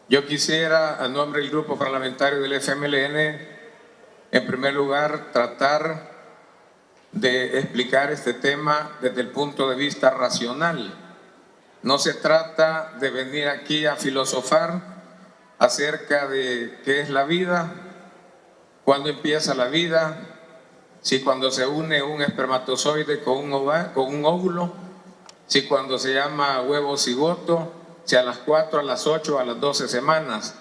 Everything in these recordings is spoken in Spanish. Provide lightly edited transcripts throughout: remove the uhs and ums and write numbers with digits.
Yo quisiera, a nombre del grupo parlamentario del FMLN, en primer lugar, tratar de explicar este tema desde el punto de vista racional. No se trata de venir aquí a filosofar acerca de qué es la vida, cuándo empieza la vida, si cuando se une un espermatozoide con un óvulo, si cuando se llama huevo cigoto, si a las 4, a las 8, a las 12 semanas.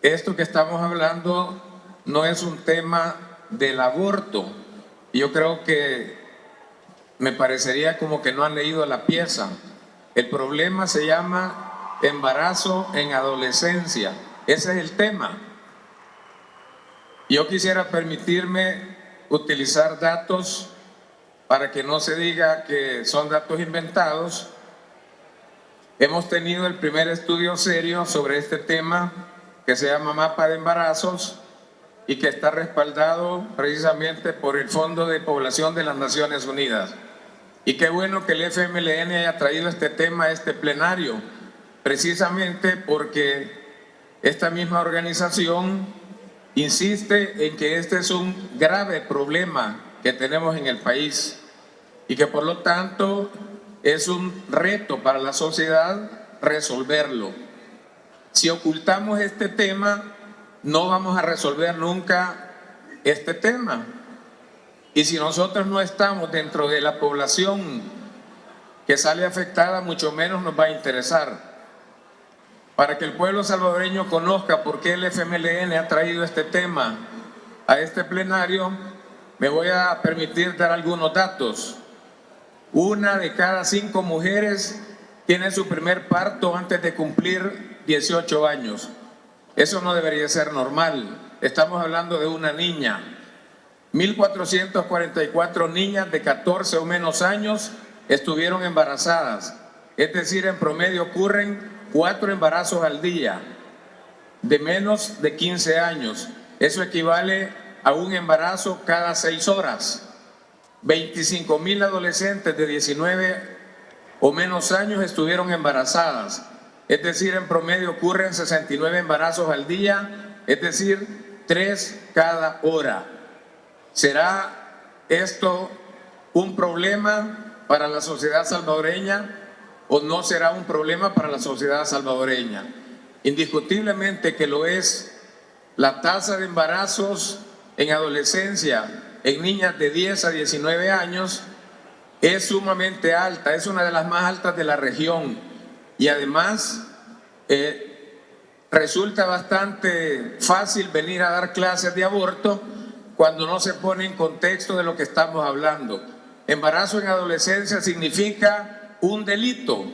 Esto que estamos hablando no es un tema del aborto. Yo creo que me parecería como que no han leído la pieza. El problema se llama embarazo en adolescencia. Ese es el tema. Yo quisiera permitirme utilizar datos para que no se diga que son datos inventados. Hemos tenido el primer estudio serio sobre este tema que se llama Mapa de Embarazos y que está respaldado precisamente por el Fondo de Población de las Naciones Unidas. Y qué bueno que el FMLN haya traído este tema a este plenario, precisamente porque esta misma organización insiste en que este es un grave problema que tenemos en el país y que por lo tanto es un reto para la sociedad resolverlo. Si ocultamos este tema, no vamos a resolver nunca este tema. Y si nosotros no estamos dentro de la población que sale afectada, mucho menos nos va a interesar. Para que el pueblo salvadoreño conozca por qué el FMLN ha traído este tema a este plenario, me voy a permitir dar algunos datos. 1 de cada 5 mujeres tiene su primer parto antes de cumplir 18 años. Eso no debería ser normal. Estamos hablando de una niña. 1.444 niñas de 14 o menos años estuvieron embarazadas. Es decir, en promedio ocurren 4 embarazos al día de menos de 15 años. Eso equivale a un embarazo cada 6 horas. 25.000 adolescentes de 19 o menos años estuvieron embarazadas. Es decir, en promedio ocurren 69 embarazos al día, es decir, 3 cada hora. ¿Será esto un problema para la sociedad salvadoreña o no será un problema para la sociedad salvadoreña? Indiscutiblemente que lo es. La tasa de embarazos en adolescencia en niñas de 10 a 19 años es sumamente alta, es una de las más altas de la región y además resulta bastante fácil venir a dar clases de aborto cuando no se pone en contexto de lo que estamos hablando. Embarazo en adolescencia significa un delito,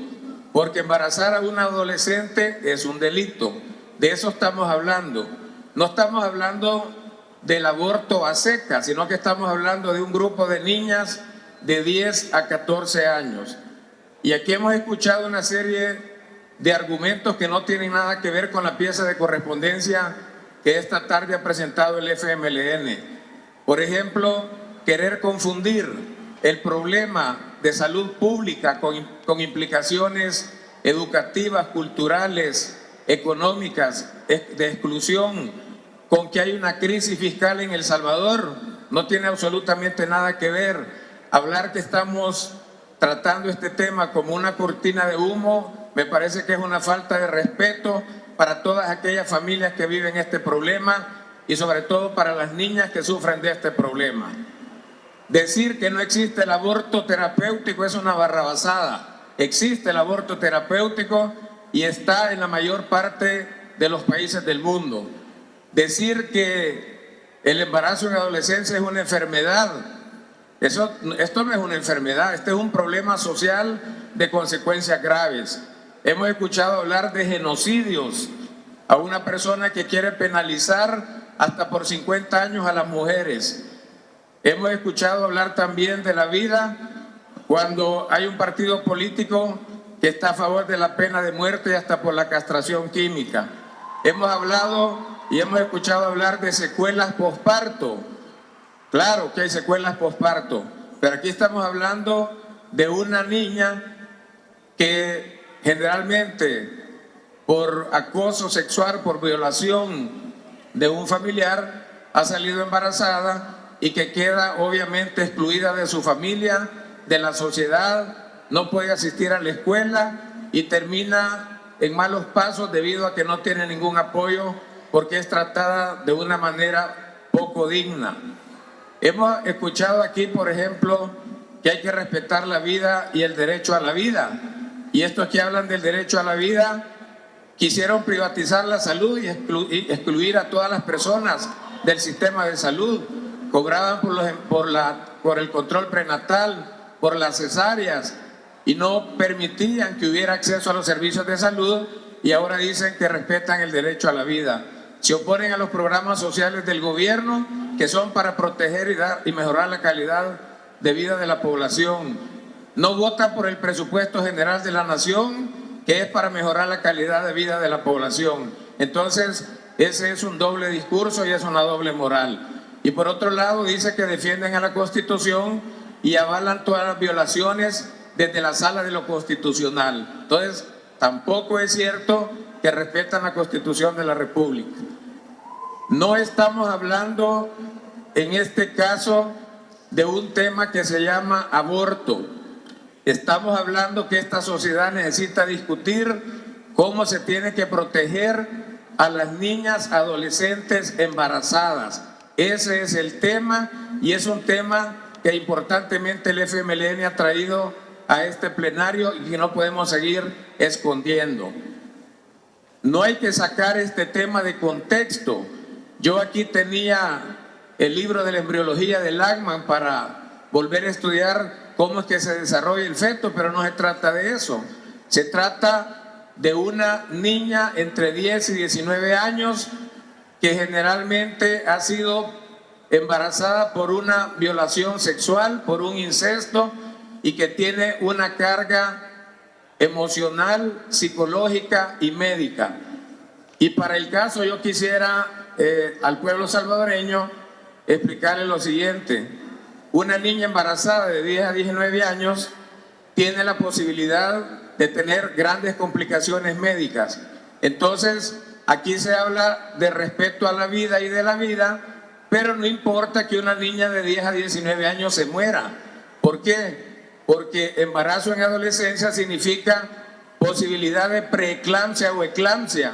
porque embarazar a un adolescente es un delito. De eso estamos hablando. No estamos hablando del aborto a secas, sino que estamos hablando de un grupo de niñas de 10 a 14 años. Y aquí hemos escuchado una serie de argumentos que no tienen nada que ver con la pieza de correspondencia que esta tarde ha presentado el FMLN. Por ejemplo, querer confundir el problema de salud pública con implicaciones educativas, culturales, económicas, de exclusión, con que hay una crisis fiscal en El Salvador, no tiene absolutamente nada que ver. Hablar que estamos tratando este tema como una cortina de humo, me parece que es una falta de respeto para todas aquellas familias que viven este problema y sobre todo para las niñas que sufren de este problema. Decir que no existe el aborto terapéutico es una barrabasada. Existe el aborto terapéutico y está en la mayor parte de los países del mundo. Decir que el embarazo en adolescencia es una enfermedad, esto no es una enfermedad, este es un problema social de consecuencias graves. Hemos escuchado hablar de genocidios a una persona que quiere penalizar hasta por 50 años a las mujeres. Hemos escuchado hablar también de la vida cuando hay un partido político que está a favor de la pena de muerte y hasta por la castración química. Hemos hablado y hemos escuchado hablar de secuelas posparto. Claro que hay secuelas posparto, pero aquí estamos hablando de una niña que generalmente por acoso sexual, por violación de un familiar, ha salido embarazada y que queda obviamente excluida de su familia, de la sociedad, no puede asistir a la escuela y termina en malos pasos debido a que no tiene ningún apoyo porque es tratada de una manera poco digna. Hemos escuchado aquí, por ejemplo, que hay que respetar la vida y el derecho a la vida. Y estos que hablan del derecho a la vida quisieron privatizar la salud y excluir a todas las personas del sistema de salud. Cobraban por el control prenatal, por las cesáreas, y no permitían que hubiera acceso a los servicios de salud, y ahora dicen que respetan el derecho a la vida. Se oponen a los programas sociales del gobierno que son para proteger y mejorar la calidad de vida de la población. No votan por el presupuesto general de la nación, que es para mejorar la calidad de vida de la población. Entonces, ese es un doble discurso y es una doble moral. Y por otro lado, dice que defienden a la Constitución y avalan todas las violaciones desde la sala de lo constitucional. Entonces, tampoco es cierto que respetan la Constitución de la República. No estamos hablando en este caso de un tema que se llama aborto. Estamos hablando que esta sociedad necesita discutir cómo se tiene que proteger a las niñas adolescentes embarazadas. Ese es el tema, y es un tema que importantemente el FMLN ha traído a este plenario y que no podemos seguir escondiendo. No hay que sacar este tema de contexto. Yo aquí tenía el libro de la embriología de Lachman para volver a estudiar cómo es que se desarrolla el feto, pero no se trata de eso. Se trata de una niña entre 10 y 19 años que generalmente ha sido embarazada por una violación sexual, por un incesto, y que tiene una carga emocional, psicológica y médica. Y para el caso yo quisiera al pueblo salvadoreño explicarle lo siguiente. Una niña embarazada de 10 a 19 años tiene la posibilidad de tener grandes complicaciones médicas. Entonces, aquí se habla de respeto a la vida y de la vida, pero no importa que una niña de 10 a 19 años se muera. ¿Por qué? Porque embarazo en adolescencia significa posibilidad de preeclampsia o eclampsia,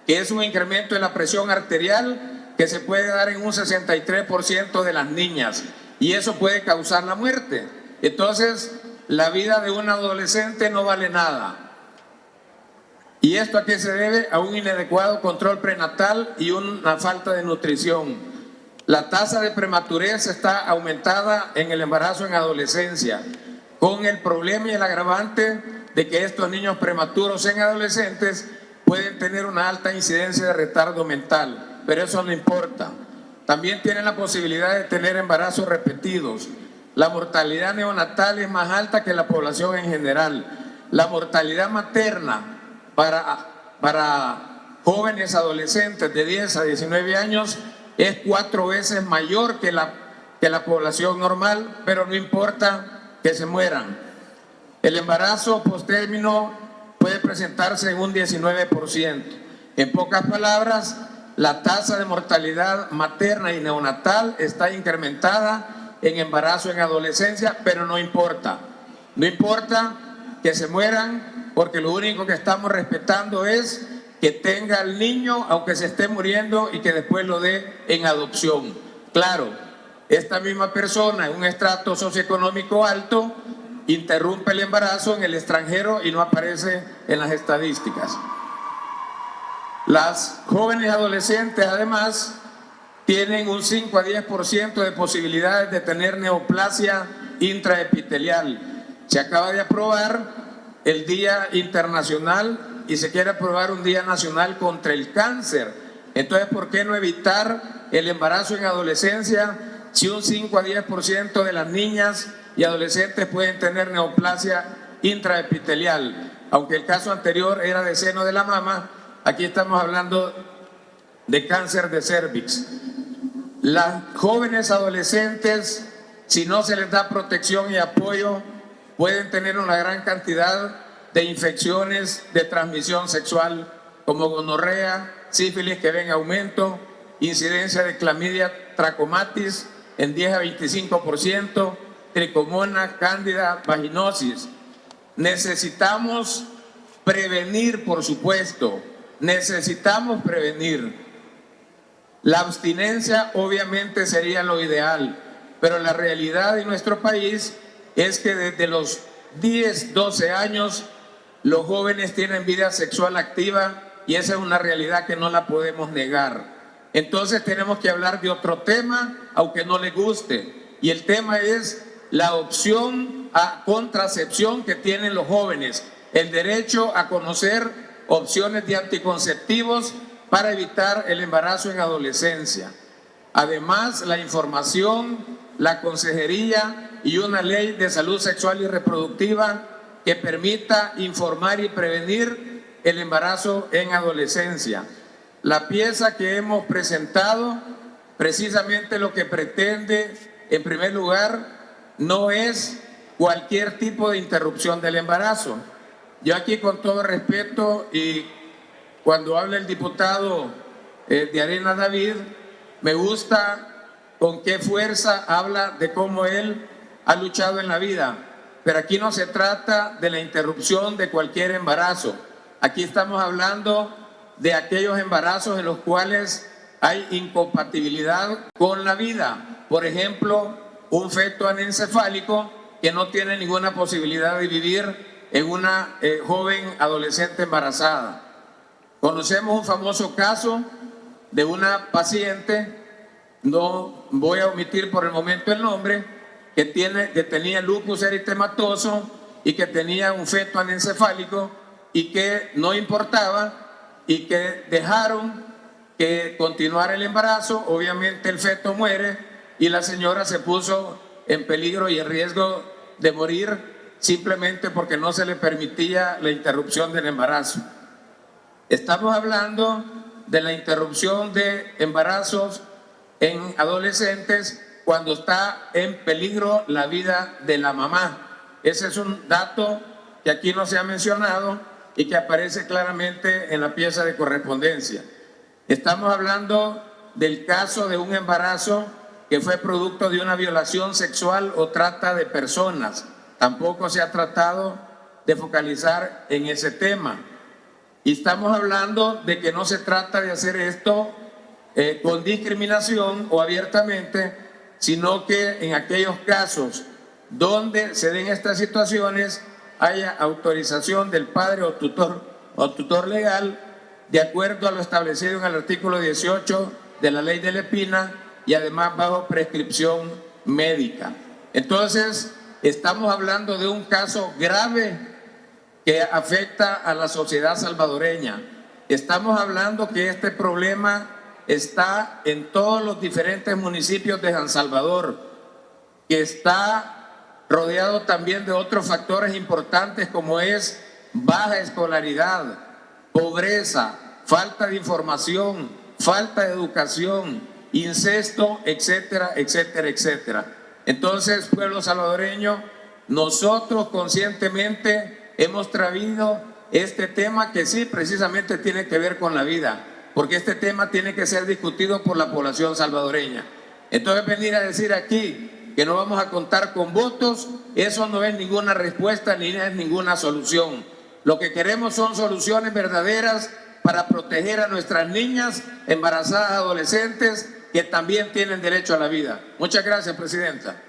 que es un incremento en la presión arterial que se puede dar en un 63% de las niñas, y eso puede causar la muerte. Entonces, la vida de un adolescente no vale nada. ¿Y esto a qué se debe? A un inadecuado control prenatal y una falta de nutrición. La tasa de prematurez está aumentada en el embarazo en adolescencia, con el problema y el agravante de que estos niños prematuros en adolescentes pueden tener una alta incidencia de retardo mental, pero eso no importa. También tienen la posibilidad de tener embarazos repetidos. La mortalidad neonatal es más alta que la población en general. La mortalidad materna para jóvenes adolescentes de 10 a 19 años es 4 veces mayor que la población normal, pero no importa que se mueran. El embarazo posttérmino puede presentarse en un 19%. En pocas palabras, la tasa de mortalidad materna y neonatal está incrementada en embarazo en adolescencia, pero no importa. No importa que se mueran, porque lo único que estamos respetando es que tenga el niño, aunque se esté muriendo, y que después lo dé en adopción. Claro, esta misma persona en un estrato socioeconómico alto interrumpe el embarazo en el extranjero y no aparece en las estadísticas. Las jóvenes adolescentes además tienen un 5 a 10% de posibilidades de tener neoplasia intraepitelial. Se acaba de aprobar el Día Internacional y se quiere aprobar un Día Nacional contra el Cáncer. Entonces, ¿por qué no evitar el embarazo en adolescencia si un 5 a 10% de las niñas y adolescentes pueden tener neoplasia intraepitelial? Aunque el caso anterior era de seno de la mama, aquí estamos hablando de cáncer de cervix. Las jóvenes adolescentes, si no se les da protección y apoyo, pueden tener una gran cantidad de infecciones de transmisión sexual como gonorrea, sífilis que ven aumento, incidencia de clamidia trachomatis en 10 a 25%, tricomona, cándida, vaginosis. Necesitamos prevenir, por supuesto, necesitamos prevenir. La abstinencia obviamente sería lo ideal, pero la realidad en nuestro país es que desde los 10, 12 años los jóvenes tienen vida sexual activa y esa es una realidad que no la podemos negar. Entonces tenemos que hablar de otro tema, aunque no les guste, y el tema es la opción a contracepción que tienen los jóvenes, el derecho a conocer opciones de anticonceptivos para evitar el embarazo en adolescencia. Además, la información, la consejería y una ley de salud sexual y reproductiva que permita informar y prevenir el embarazo en adolescencia. La pieza que hemos presentado, precisamente lo que pretende, en primer lugar, no es cualquier tipo de interrupción del embarazo. Yo aquí, con todo respeto, y cuando habla el diputado de Arena David, me gusta con qué fuerza habla de cómo él ha luchado en la vida. Pero aquí no se trata de la interrupción de cualquier embarazo. Aquí estamos hablando de aquellos embarazos en los cuales hay incompatibilidad con la vida. Por ejemplo, un feto anencefálico que no tiene ninguna posibilidad de vivir en una joven adolescente embarazada. Conocemos un famoso caso de una paciente, no voy a omitir por el momento el nombre, que tenía lupus eritematoso y que tenía un feto anencefálico y que no importaba y que dejaron que continuara el embarazo. Obviamente el feto muere y la señora se puso en peligro y en riesgo de morir simplemente porque no se le permitía la interrupción del embarazo. Estamos hablando de la interrupción de embarazos en adolescentes cuando está en peligro la vida de la mamá. Ese es un dato que aquí no se ha mencionado y que aparece claramente en la pieza de correspondencia. Estamos hablando del caso de un embarazo que fue producto de una violación sexual o trata de personas. Tampoco se ha tratado de focalizar en ese tema. Y estamos hablando de que no se trata de hacer esto con discriminación o abiertamente, sino que en aquellos casos donde se den estas situaciones haya autorización del padre o tutor legal de acuerdo a lo establecido en el artículo 18 de la ley de Lepina y además bajo prescripción médica. Entonces, estamos hablando de un caso grave que afecta a la sociedad salvadoreña. Estamos hablando que este problema está en todos los diferentes municipios de San Salvador, que está rodeado también de otros factores importantes como es baja escolaridad, pobreza, falta de información, falta de educación, incesto, etcétera, etcétera, etcétera. Entonces, pueblo salvadoreño, nosotros conscientemente hemos traído este tema que sí, precisamente tiene que ver con la vida, porque este tema tiene que ser discutido por la población salvadoreña. Entonces, venir a decir aquí que no vamos a contar con votos, eso no es ninguna respuesta ni es ninguna solución. Lo que queremos son soluciones verdaderas para proteger a nuestras niñas embarazadas, adolescentes, que también tienen derecho a la vida. Muchas gracias, Presidenta.